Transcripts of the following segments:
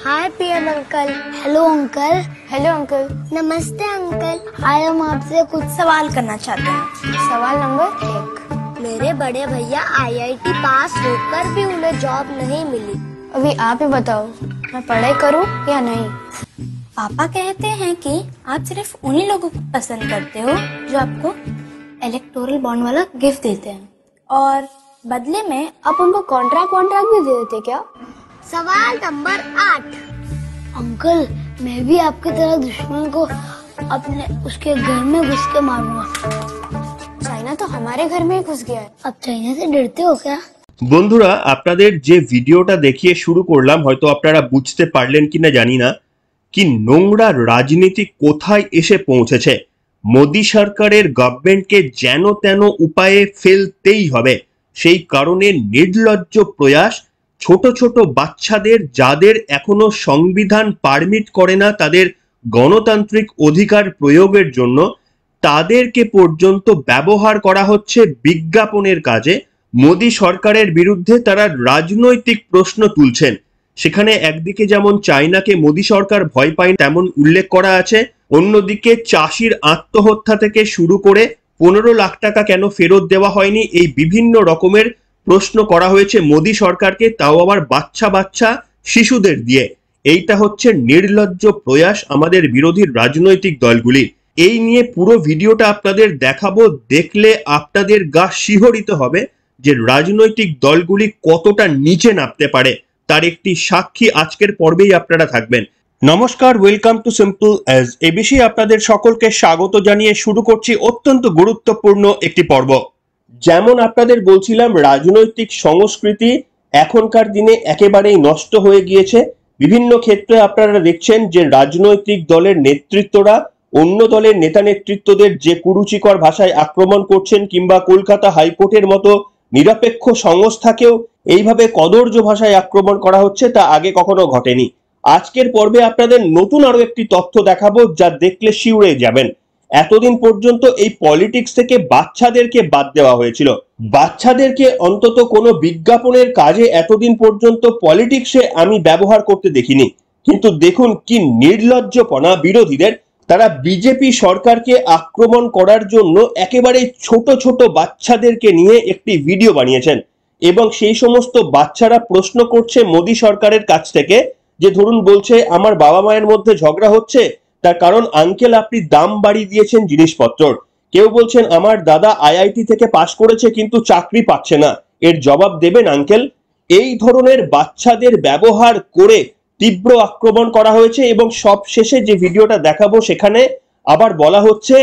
हाय PM uncle. Hello uncle. Hello uncle. नमस्ते uncle. Hi, हम आपसे कुछ सवाल करना चाहते हैं। सवाल नंबर 1, मेरे बड़े भैया आईआईटी पास होकर भी उन्हें जॉब नहीं मिली। अभी आप ही बताओ, मैं पढ़ाई करूं या नहीं? पापा कहते हैं कि आप सिर्फ उन्हीं लोगों को पसंद करते हो जो आपको इलेक्टोरल बॉन्ड वाला गिफ्ट देते हैं, और बदले में आप उनको कॉन्ट्रैक्ट भी दे देते क्या? सवाल नंबर 8, अंकल मैं भी आपकी तरह दुश्मन को अपने उसके घर में घुस के मारूंगा। चाइना तो हमारे घर में ही घुस गया है। अब चाइना से डरते हो क्या? বন্ধুরা, আপনাদের যে ভিডিওটা দেখিয়ে শুরু করলাম, হয়তো আপনারা বুঝতে পারলেন কিনা জানি না, কি নোংরা রাজনীতি কোথায় এসে পৌঁছেছে। মোদি সরকারের গভর্নমেন্টকে যেন তেন উপায়ে ফেলতেই হবে, সেই কারণে নির্লজ্জ প্রয়াস ছোট ছোট বাচ্চাদের, যাদের এখনো সংবিধান পারমিট করে না তাদের গণতান্ত্রিক অধিকার প্রয়োগের জন্য, তাদেরকে পর্যন্ত ব্যবহার করা হচ্ছে বিজ্ঞাপনের কাজে। মোদি সরকারের বিরুদ্ধে তারা রাজনৈতিক প্রশ্ন তুলছেন। সেখানে একদিকে যেমন চায়নাকে মোদি সরকার ভয় পায় তেমন উল্লেখ করা আছে, অন্যদিকে চাষির আত্মহত্যা থেকে শুরু করে 15 লাখ টাকা কেন ফেরত দেওয়া হয়নি, এই বিভিন্ন রকমের প্রশ্ন করা হয়েছে মোদি সরকারকে, তাও আবার বাচ্চা বাচ্চা শিশুদের দিয়ে। এইটা হচ্ছে নির্লজ্জ প্রয়াস আমাদের বিরোধী রাজনৈতিক দলগুলির। এই নিয়ে পুরো ভিডিওটা আপনাদের দেখাবো, দেখলে আপনাদের গা শিহরিত হবে যে রাজনৈতিক দলগুলি কতটা নিচে নামতে পারে, তার একটি সাক্ষী আজকের পর্বেই আপনারা থাকবেন। নমস্কার, welcome to simple as ABC. আপনাদের সকলকে স্বাগত জানিয়ে শুরু করছি অত্যন্ত গুরুত্বপূর্ণ একটি পর্ব। যেমন আপনাদের বলছিলাম, রাজনৈতিক সংস্কৃতি এখনকার দিনে একেবারেই নষ্ট হয়ে গিয়েছে। বিভিন্ন ক্ষেত্রে আপনারা দেখছেন যে রাজনৈতিক দলের নেতৃত্বরা অন্য দলের নেতা নেতৃত্বদের যে কুরুচিকর ভাষায় আক্রমণ করছেন, কিংবা কলকাতা হাইকোর্টের মতো নিরপেক্ষ সংস্থাকেও এইভাবে কদর্য ভাষায় আক্রমণ করা হচ্ছে, তা আগে কখনো ঘটেনি। আজকের পর্বে আপনাদের নতুন আরো একটি তথ্য দেখাবো, যা দেখলে শিউরে যাবেন। এতদিন পর্যন্ত এই পলিটিক্স থেকে বাচ্চাদেরকে বাদ দেওয়া হয়েছিল। বাচ্চাদেরকে অন্তত কোনো বিজ্ঞাপনের কাজে এতদিন পর্যন্ত পলিটিক্সে আমি ব্যবহার করতে দেখিনি। কিন্তু দেখুন কি নির্লজ্জপনা বিরোধীদের, তারা বিজেপি সরকারকে আক্রমণ করার জন্য একেবারে ছোট ছোট বাচ্চাদেরকে নিয়ে একটি ভিডিও বানিয়েছেন, এবং সেই সমস্ত বাচ্চারা প্রশ্ন করছে মোদি সরকারের কাছ থেকে, যে ধরুন বলছে আমার বাবা মায়ের মধ্যে ঝগড়া হচ্ছে, তার কারণ আঙ্কেল আপনি দাম বাড়িয়ে দিয়েছেন জিনিসপত্রর। কেউ বলছেন আমার দাদা আইআইটি থেকে পাশ করেছে কিন্তু চাকরি পাচ্ছে না, এর জবাব দেবেন আঙ্কেল। এই ধরনের বাচ্চাদের ব্যবহার করে তীব্র আক্রমণ করা হয়েছে, এবং সব শেষে যে ভিডিওটা দেখাবো সেখানে আবার বলা হচ্ছে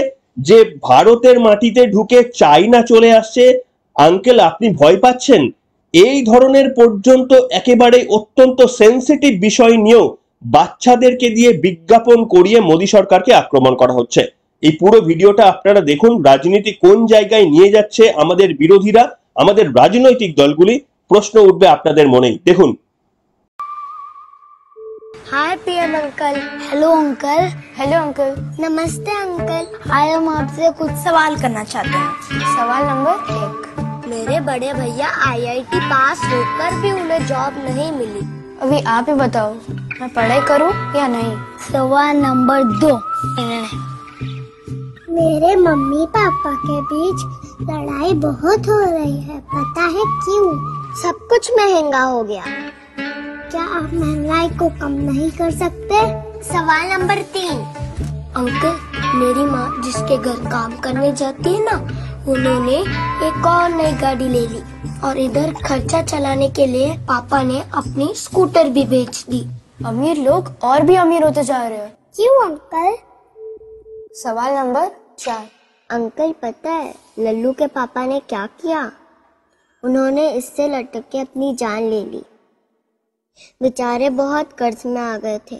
যে ভারতের মাটিতে ঢুকে চাইনা চলে আসছে, আঙ্কেল আপনি ভয় পাচ্ছেন। এই ধরনের পর্যন্ত একেবারে অত্যন্ত সেন্সিটিভ বিষয় নিয়েও বাচ্চাদেরকে দিয়ে বিজ্ঞাপন করিয়ে মোদি সরকারকে আক্রমণ করা হচ্ছে। এই পুরো ভিডিওটা আপনারা দেখুন, রাজনীতি কোন জায়গায় নিয়ে যাচ্ছে আমাদের বিরোধীরা, আমাদের রাজনৈতিক দলগুলি। প্রশ্ন উঠবে আপনাদের মনেই, দেখুন। Hi PM uncle. Hello uncle. Hello uncle. नमस्ते अंकल। हाय, हम आपसे कुछ सवाल करना चाहते हैं। सवाल नंबर 1, मेरे बड़े भैया आईआईटी पास होकर भी उन्हें जॉब नहीं मिली। अभी आप ही बताओ, मैं पढ़ाई करूं या नहीं? सवाल नंबर 2, मेरे मम्मी पापा के बीच लड़ाई बहुत हो रही है, पता है क्यों? सब कुछ महंगा हो गया, क्या आप महंगाई को कम नहीं कर सकते? सवाल नंबर 3, अंकल मेरी माँ जिसके घर काम करने जाती है ना, उन्होंने एक और नई गाड़ी ले ली, और इधर खर्चा चलाने के लिए पापा ने अपनी स्कूटर भी बेच दी। अमीर लोग और भी अमीर होते जा रहे हैं। क्यों अंकल? सवाल नंबर 4, अंकल पता है लल्लू के पापा ने क्या किया? उन्होंने इससे लटक के अपनी जान ले ली। बेचारे बहुत कर्ज में आ गए थे।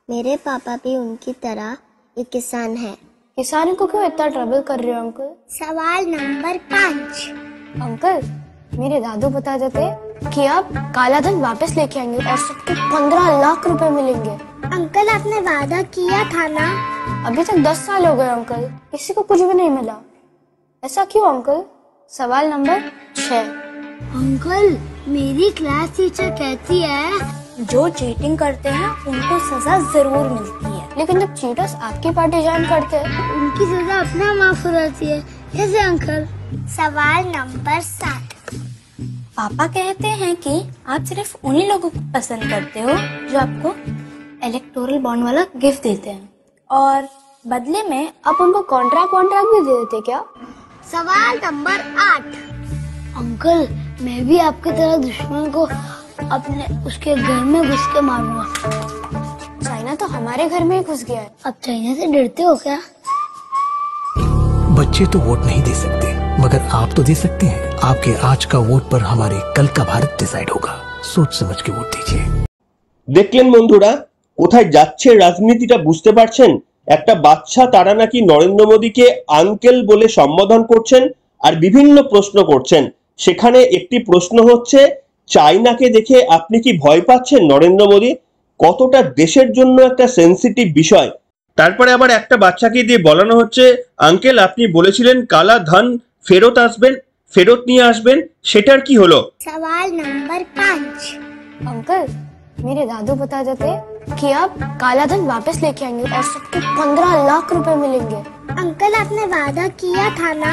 मेरे पापा भी उनकी तरह एक किसान है। किसानों को क्यों इतना ट्रबल कर रहे हो अंकल? सवाल नंबर 5, अंकल मेरे दादू बता देते कि आप काला धन वापस लेके आएंगे और सबको 15 लाख रुपए मिलेंगे। अंकल आपने वादा किया था ना? अभी तक 10 साल हो गए अंकल, किसी को कुछ भी नहीं मिला। ऐसा क्यों अंकल? सवाल नंबर 6, अंकल मेरी क्लास टीचर कहती है जो चीटिंग करते हैं उनको सजा जरूर मिलती है, लेकिन जब चीटर्स आपकी पार्टी ज्वाइन करते हैं उनकी सजा अपना माफ हो जाती है। कैसे अंकल? सवाल नंबर 7। पापा कहते हैं कि आप सिर्फ उन्हीं लोगों को पसंद करते हो जो आपको इलेक्टोरल बॉन्ड वाला गिफ्ट देते हैं, और बदले में आप उनको कॉन्ट्रैक्ट भी दे देते क्या? सवाल नंबर 8। अंकल, मैं भी आपकी तरह दुश्मन को अपने उसके घर में घुस के मारूंगा। चाइना तो हमारे घर में ही घुस गया है। अब चाइना से डरते हो क्या? बच्चे तो वोट नहीं दे सकते, मगर आप तो दे सकते हैं। आपके आज का वोट पर हमारे कल का भारत डिसाइड होगा। सोच समझ के वोट दीजिए। দেখলেন বন্ধুরা, কোথায় যাচ্ছে রাজনীতিটা বুঝতে পারছেন? একটা বাচ্চা তারা নাকি নরেন্দ্র মোদীকে আঙ্কেল বলে সম্বোধন করছেন আর বিভিন্ন প্রশ্ন করছেন। সেখানে একটি প্রশ্ন হচ্ছে, চাইনাকে দেখে আপনি কি ভয় পাচ্ছেন নরেন্দ্র মোদী? কতটা দেশের জন্য একটা সেনসিটিভ বিষয়। তারপরে আবার একটা বাচ্চাকে দিয়ে বলানো হচ্ছে, আঙ্কেল আপনি বলেছিলেন কালা ধন ফেরত আসবেন, ফেরত নিয়ে আসবেন, সেটার কি হলো? सवाल नंबर 5। अंकल, मेरे दादू बता देते कि आप काला धन वापस लेके आएंगे और सबको 15 लाख रुपए मिलेंगे। अंकल, आपने वादा किया था ना?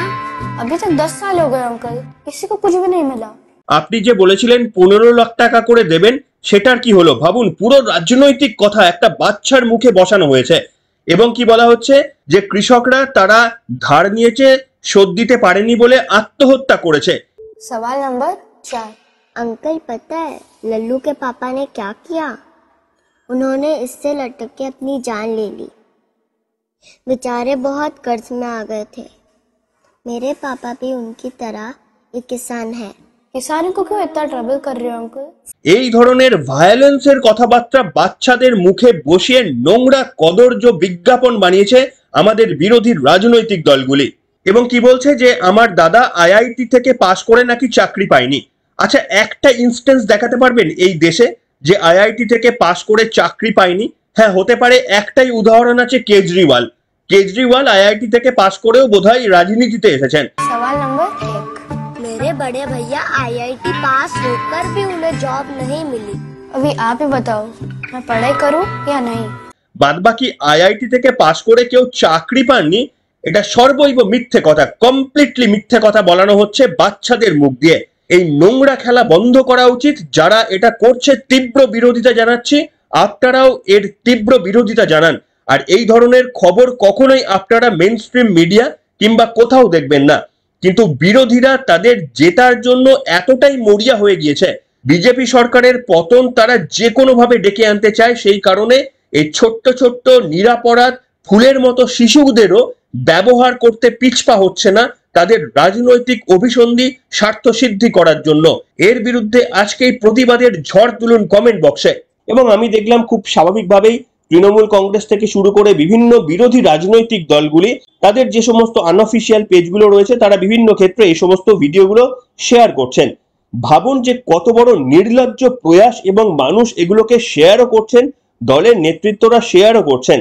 अभी तक 10 साल हो गए अंकल, किसी को कुछ भी नहीं मिला। আপনি যে বলেছিলেন 15 লাখ টাকা করে দেবেন, সেটার কি হলো? ভাবুন, পুরো রাজনৈতিক কথা একটা বাচ্চার মুখে বসানো হয়েছে। এবং কি বলা হচ্ছে যে কৃষকরা তারা ধার নিয়েছে, শোধ দিতে পারেনি বলে আত্মহত্যা করেছে। सवाल नंबर 4। अंकल, पता है लल्लू के पापा ने क्या किया? उन्होंने इससे लटक के अपनी जान ले ली। बेचारे बहुत कर्ज में आ गए थे। मेरे पापा भी उनकी तरह एक किसान है। किसानों को क्यों इतना ट्रबल कर रहे हो अंकल? এই ধরনের ভায়োলেন্সের কথাবার্তা বাচ্চাদের মুখে বসিয়ে নোংরা কদর্য বিজ্ঞাপন বানিয়েছে আমাদের বিরোধী রাজনৈতিক দলগুলি। এবং কি বলছে যে আমার দাদা আইআইটি থেকে পাশ করে নাকি চাকরি পায়নি। আচ্ছা, একটা ইনস্টেন্স দেখাতে পারবেন এই দেশে যে আইআইটি থেকে পাশ করে চাকরি পায়নি? হ্যাঁ, হতে পারে। একটাই উদাহরণ আছে, কেজরিওয়াল। কেজরিওয়াল আইআইটি থেকে পাশ করেও বোধহয় রাজনীতিতে এসেছেন। सवाल नंबर 1। मेरे बड़े भैया आईआईटी पास होकर भी उन्हें जॉब नहीं मिली। अभी आप ही बताओ, मैं पढ़ाई करूं या नहीं? বাদবাকি আইআইটি থেকে পাশ করে কেউ চাকরি পাননি, এটা সর্বৈব মিথ্যে কথা, কমপ্লিটলি মিথ্যে কথা বলানো হচ্ছে বাচ্চাদের মুখ দিয়ে। এই নোংরা খেলা বন্ধ করা উচিত। যারা এটা করছে তীব্র বিরোধিতা জানাচ্ছি, আপনারাও এর তীব্র বিরোধিতা জানান। আর এই ধরনের খবর কখনোই আপনারা মেইন স্ট্রিম মিডিয়া কিংবা কোথাও দেখবেন না। কিন্তু বিরোধীরা তাদের জেতার জন্য এতটাই মরিয়া হয়ে গিয়েছে, বিজেপি সরকারের পতন তারা যে কোনো ভাবে ডেকে আনতে চায়। সেই কারণে এই ছোট্ট ছোট্ট নিরাপরাধ ফুলের মতো শিশুদেরও ব্যবহার করতে পিছপা হচ্ছে না তাদের রাজনৈতিক অভিসন্ধি স্বার্থ সিদ্ধি করার জন্য। এর বিরুদ্ধে আজকে এই প্রতিবাদের ঝড় তুলুন কমেন্ট বক্সে। এবং আমি দেখলাম খুব স্বাভাবিকভাবেই তৃণমূল কংগ্রেস থেকে শুরু করে বিভিন্ন বিরোধী রাজনৈতিক দলগুলি তাদের যে সমস্ত আনঅফিসিয়াল পেজগুলো রয়েছে তারা বিভিন্ন ক্ষেত্রে এই সমস্ত ভিডিওগুলো শেয়ার করছেন। ভাবুন যে কত বড় নির্লজ্জ প্রয়াস, এবং মানুষ এগুলোকে শেয়ারও করছেন, দলের নেতৃত্বরা শেয়ারও করছেন।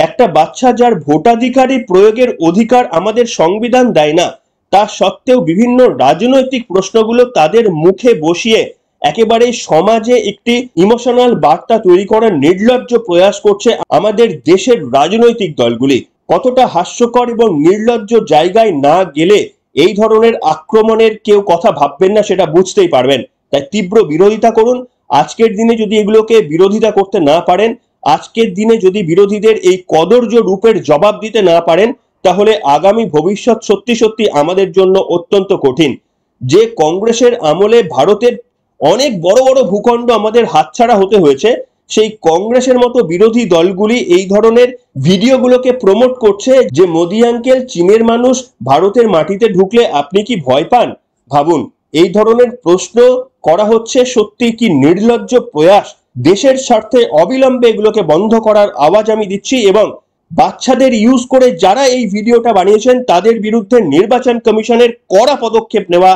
একটা বাচ্চা যার ভোটাধিকারী প্রয়োগের অধিকার আমাদের সংবিধান দেয় না, তা সত্ত্বেও বিভিন্ন রাজনৈতিক প্রশ্নগুলো তাদের মুখে বসিয়ে একেবারে সমাজে একটি ইমোশনাল বার্তা তৈরি করার নির্লজ্জ প্রয়াস করছে আমাদের দেশের রাজনৈতিক দলগুলি। কতটা হাস্যকর এবং নির্লজ্জ জায়গায় না গেলে এই ধরনের আক্রমণের কেউ কথা ভাববেন না, সেটা বুঝতেই পারবেন। তাই তীব্র বিরোধিতা করুন। আজকের দিনে যদি এগুলোকে বিরোধিতা করতে না পারেন, আজকের দিনে যদি বিরোধীদের এই কদর্য রূপের জবাব দিতে না পারেন, তাহলে আগামী ভবিষ্যৎ সত্যি সত্যি আমাদের জন্য অত্যন্ত কঠিন। যে কংগ্রেসের আমলে ভারতের অনেক বড় বড় ভূখণ্ড আমাদের হাতছাড়া হতে হয়েছে, সেই কংগ্রেসের মতো বিরোধী দলগুলি এই ধরনের ভিডিওগুলোকে প্রমোট করছে যে মোদি আঙ্কেল, চীনের মানুষ ভারতের মাটিতে ঢুকলে আপনি কি ভয় পান? ভাবুন, এই ধরনের প্রশ্ন করা হচ্ছে, সত্যি কি নির্লজ্জ প্রয়াস। দেশের স্বার্থে অবিলম্বে এগুলোকে বন্ধ করার আওয়াজ আমি দিচ্ছি, এবং বাচ্চাদের ইউজ করে যারা এই ভিডিওটা বানিয়েছেন তাদের বিরুদ্ধে নির্বাচন কমিশনের কড়া পদক্ষেপ নেওয়া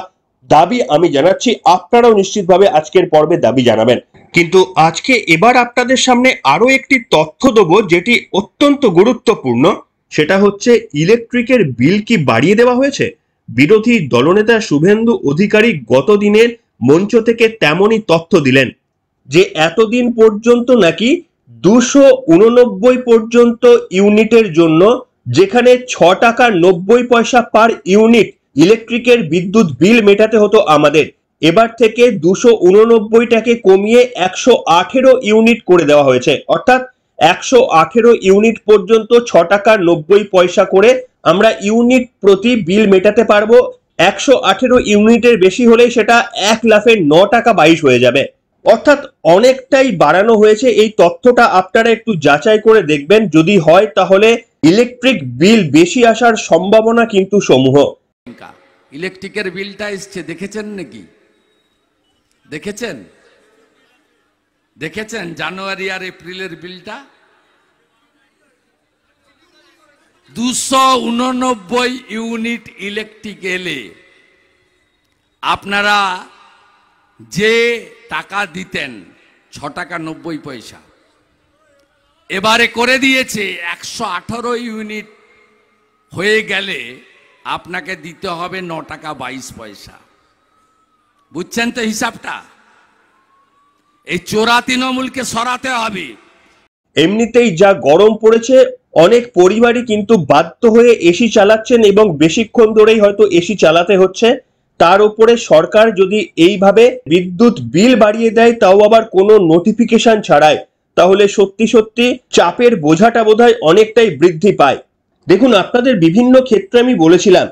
দাবি আমি জানাচ্ছি। আপনারাও নিশ্চিতভাবে আজকের পর্বে দাবি জানাবেন। কিন্তু আজকে এবার আপনাদের সামনে আরো একটি তথ্য দেবো যেটি অত্যন্ত গুরুত্বপূর্ণ। সেটা হচ্ছে ইলেকট্রিকের বিল কি বাড়িয়ে দেওয়া হয়েছে? বিরোধী দলনেতা শুভেন্দু অধিকারী গত দিনের মঞ্চ থেকে তেমনই তথ্য দিলেন যে এতদিন পর্যন্ত নাকি 289 পর্যন্ত ইউনিটের জন্য, যেখানে 6 টাকা 90 পয়সা পার ইউনিট ইলেকট্রিকের বিদ্যুৎ বিল মেটাতে হতো আমাদের, এবার থেকে 289টাকে কমিয়ে 118 ইউনিট করে দেওয়া হয়েছে। অর্থাৎ 118 ইউনিট পর্যন্ত 6 টাকা 90 পয়সা করে আমরা ইউনিট প্রতি বিল মেটাতে পারবো। 118 ইউনিটের বেশি হলেই সেটা 1 লাফে 9 টাকা 22 হয়ে যাবে। অর্থাৎ অনেকটাই বাড়ানো হয়েছে। এই তথ্যটা আপনারা একটু যাচাই করে দেখবেন, যদি হয় তাহলে ইলেকট্রিক বিল বেশি আসার সম্ভাবনা কিন্তু সমূহ। ইলেকট্রিকের বিলটা এসছে, দেখেছেন নাকি? দেখেছেন জানুয়ারি আর এপ্রিলের বিলটা? 289 ইউনিট ইলেকট্রিক এলে আপনারা যে টাকা দিতেন 6 টাকা 90 পয়সা, এবারে করে দিয়েছে 118 ইউনিট হয়ে গেলে আপনাকে দিতে হবে 9 টাকা 22 পয়সা। বুঝছেন তো হিসাবটা? এই চোরা তৃণমূলকে সরাতে হবে। এমনিতেই যা গরম পড়েছে, অনেক পরিবারই কিন্তু বাধ্য হয়ে এসি চালাচ্ছেন এবং বেশিক্ষণ ধরেই হয়তো এসি চালাতে হচ্ছে। তার উপরে সরকার যদি এইভাবে বিদ্যুৎ বিল বাড়িয়ে দেয়, তাও আবার কোনো নোটিফিকেশন ছাড়াই, তাহলে সত্যি সত্যি চাপের বোঝাটা বোধহয় অনেকটাই বৃদ্ধি পায়। দেখুন, আপনাদের বিভিন্ন ক্ষেত্রে আমি বলেছিলাম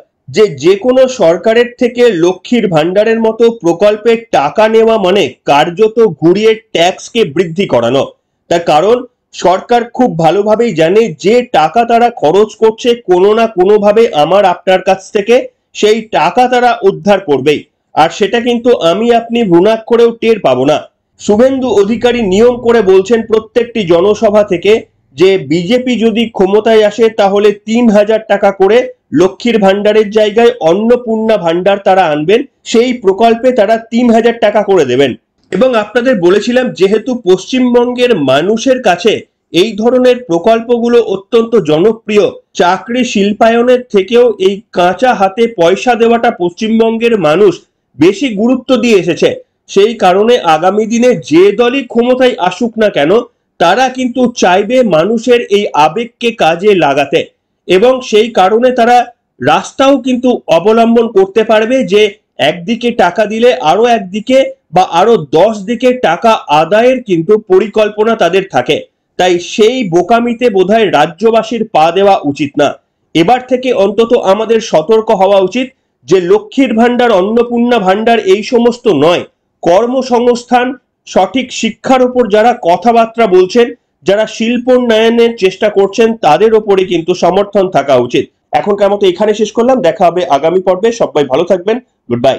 যে কোনো সরকারের থেকে লক্ষ্মীর ভান্ডারের মতো প্রকল্পের টাকা নেওয়া মানে কার্যত ঘুরিয়ে ট্যাক্সকে বৃদ্ধি করানো। তার কারণ সরকার খুব ভালোভাবেই জানে যে টাকা তারা খরচ করছে কোনো না কোনোভাবে আমার আপনার কাছ থেকে, সেই টাকা তারা উদ্ধার করবেই। আর সেটা কিন্তু আমি আপনি ভ্রুণাক্ষরেও টের পাবো না। শুভেন্দু অধিকারী নিয়ম করে বলছেন প্রত্যেকটি জনসভা থেকে যে বিজেপি যদি ক্ষমতায় আসে তাহলে 3000 টাকা করে লক্ষ্মীর ভান্ডারের জায়গায় অন্নপূর্ণা ভান্ডার তারা আনবেন, সেই প্রকল্পে তারা 3000 টাকা করে দেবেন। এবং আপনাদের বলেছিলাম, যেহেতু পশ্চিমবঙ্গের মানুষের কাছে এই ধরনের প্রকল্পগুলো অত্যন্ত জনপ্রিয়, চাকরি শিল্পায়নের থেকেও এই কাঁচা হাতে পয়সা দেওয়াটা পশ্চিমবঙ্গের মানুষ বেশি গুরুত্ব দিয়ে এসেছে। সেই কারণে আগামী দিনে যে দলই ক্ষমতায় আসুক না কেন, তারা কিন্তু চাইবে মানুষের এই আবেগকে কাজে লাগাতে, এবং সেই কারণে তারা রাস্তাও কিন্তু অবলম্বন করতে পারবে যে একদিকে টাকা দিলে আরো একদিকে বা আরো 10 দিকে টাকা আদায়ের কিন্তু পরিকল্পনা তাদের থাকে। তাই সেই বোকামিতে বোধহয় রাজ্যবাসীর পা দেওয়া উচিত না। এবার থেকে অন্তত আমাদের সতর্ক হওয়া উচিত যে লক্ষ্মীর ভান্ডার, অন্নপূর্ণা ভান্ডার এই সমস্ত নয়, কর্মসংস্থান, সঠিক শিক্ষার উপর যারা কথাবার্তা বলছেন, যারা শিল্পোন্নয়নের চেষ্টা করছেন, তাদের ওপরে কিন্তু সমর্থন থাকা উচিত। এখনকার মতো এখানে শেষ করলাম, দেখা হবে আগামী পর্বে। সবাই ভালো থাকবেন, গুড বাই।